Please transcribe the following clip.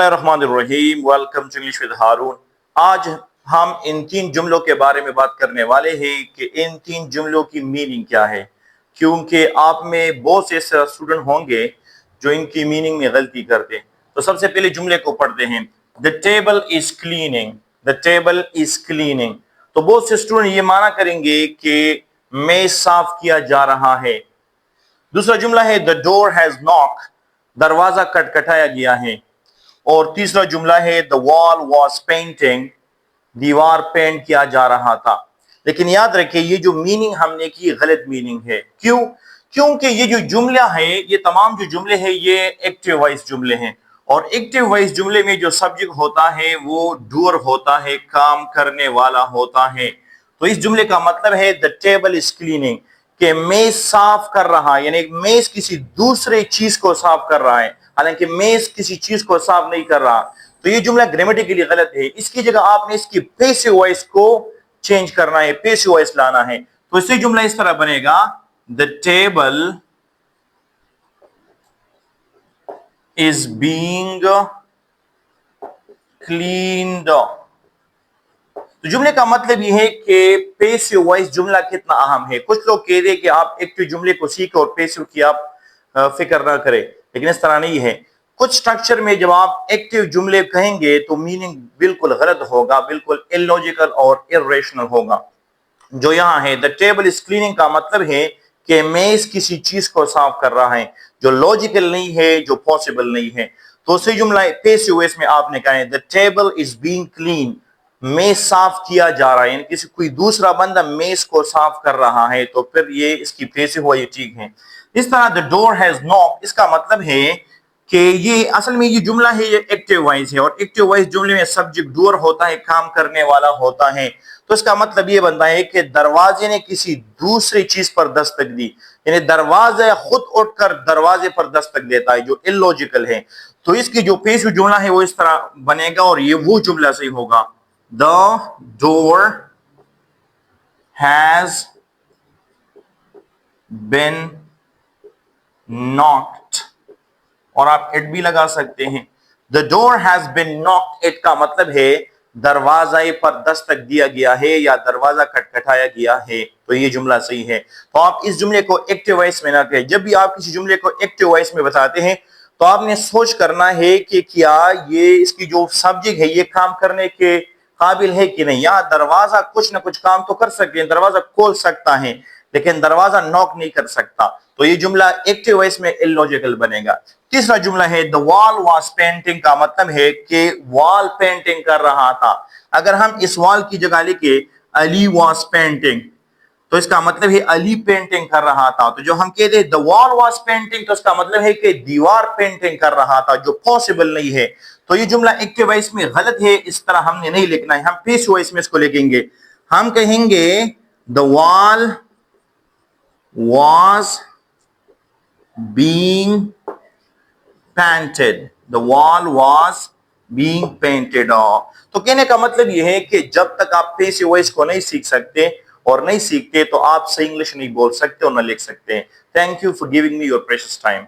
बिस्मिल्लाहिर्रहमानिर्रहीम। Welcome to English with हारून। आज हम इन तीन जुमलों के बारे में बात करने वाले हैं कि इन तीन जुमलों की मीनिंग क्या है, क्योंकि आप में बहुत से ऐसे स्टूडेंट होंगे जो इनकी मीनिंग में गलती करते हैं। तो सबसे पहले जुमले को पढ़ते हैं। The table is cleaning. The table is cleaning. तो बहुत से स्टूडेंट ये माना करेंगे कि मेज साफ किया जा रहा है। दूसरा जुमला है द डोर हैज नॉक। दरवाजा खटखटाया गया है। और तीसरा जुमला है द वॉल वॉज पेंटिंग। दीवार पेंट किया जा रहा था। लेकिन याद रखिए ये जो मीनिंग हमने की गलत मीनिंग है। क्यों? क्योंकि ये जो जुमला है, ये तमाम जो जुमले हैं ये एक्टिव वॉइस जुमले हैं, और एक्टिव वॉइस जुमले में जो सब्जेक्ट होता है वो डूअर होता है, काम करने वाला होता है। तो इस जुमले का मतलब है द टेबल इज क्लीनिंग, कि मेज साफ कर रहा है, यानी मेज किसी दूसरे चीज को साफ कर रहा है, हालांकि मेज किसी चीज को साफ नहीं कर रहा। तो ये जुमला ग्रामेटिकली गलत है। इसकी जगह आपने इसकी पैसिव वॉइस को चेंज करना है, पैसिव वॉइस लाना है। तो इससे जुमला इस तरह बनेगा the table is being cleaned. तो जुमले का मतलब यह है कि पैसिव वॉइस जुमला कितना अहम है। कुछ लोग कह रहे हैं कि आप एक्टिव जुमले को सीखो और पैसिव की आप फिक्र ना करें, लेकिन इस तरह नहीं है। कुछ स्ट्रक्चर में जब आप एक्टिव जुमले कहेंगे तो मीनिंग बिल्कुल गलत होगा, बिल्कुल इलॉजिकल और इर्रेशनल होगा। जो यहाँ है द टेबल इज क्लीनिंग का मतलब है कि मेज किसी चीज को साफ कर रहा है, जो लॉजिकल नहीं है, जो पॉसिबल नहीं है। तो सही जुमला पैसिव वॉइस में आपने कहा है the table is being clean. मेज साफ किया जा रहा है, यानी किसी कोई दूसरा बंदा मेज को साफ कर रहा है, तो फिर ये इसकी पैसिव वॉइस ठीक है। इस तरह द डोर हैज नॉक, इसका मतलब है कि ये असल में ये जुमला है, ये एक्टिव वॉइस है, और एक्टिव वॉइस जुमले में सब्जेक्ट डूअर होता है, काम करने वाला होता है। तो इसका मतलब ये बनता है कि दरवाजे ने किसी दूसरी चीज पर दस्तक दी, यानी दरवाजा खुद उठकर दरवाजे पर दस्तक देता है, जो इलॉजिकल है। तो इसकी जो पैसिव जुमला है वो इस तरह बनेगा, और ये वो जुमला सही होगा the door has been knocked, और आप इट भी लगा सकते हैं। The door has been knocked, it का मतलब है दरवाजे पर दस्तक दिया गया है या दरवाजा खटखटाया गया है। तो ये जुमला सही है। तो आप इस जुमले को एक्टिव वॉइस में ना कहें। जब भी आप किसी जुमले को एक्टिव वॉइस में बताते हैं तो आपने सोच करना है कि क्या ये इसकी जो सब्जेक्ट है ये काम करने के काबिल है कि नहीं। या दरवाजा कुछ ना कुछ काम तो कर सकते हैं, दरवाजा खोल सकता है, लेकिन दरवाजा नॉक नहीं कर सकता। तो ये जुमला एक्टिव वॉइस में इलॉजिकल बनेगा। तीसरा जुमला है द वॉल वाज पेंटिंग, का मतलब है कि वॉल पेंटिंग कर रहा था। अगर हम इस वॉल की जगह लिखे अली वाज पेंटिंग, तो इसका मतलब है अली पेंटिंग कर रहा था। तो जो हम कहते हैं द वॉल वाज पेंटिंग, तो इसका मतलब है कि दीवार पेंटिंग कर रहा था, जो पॉसिबल नहीं है। तो ये जुमला एक्टिव वॉइस में गलत है, इस तरह हमने नहीं लिखना है। हम पैसिव वॉइस में इसको लिखेंगे। हम कहेंगे the wall was being painted. The wall was being painted. तो कहने का मतलब यह है कि जब तक आप पैसिव वॉइस को नहीं सीख सकते और नहीं सीखते तो आप सही इंग्लिश नहीं बोल सकते और ना लिख सकते। Thank you for giving me your precious time.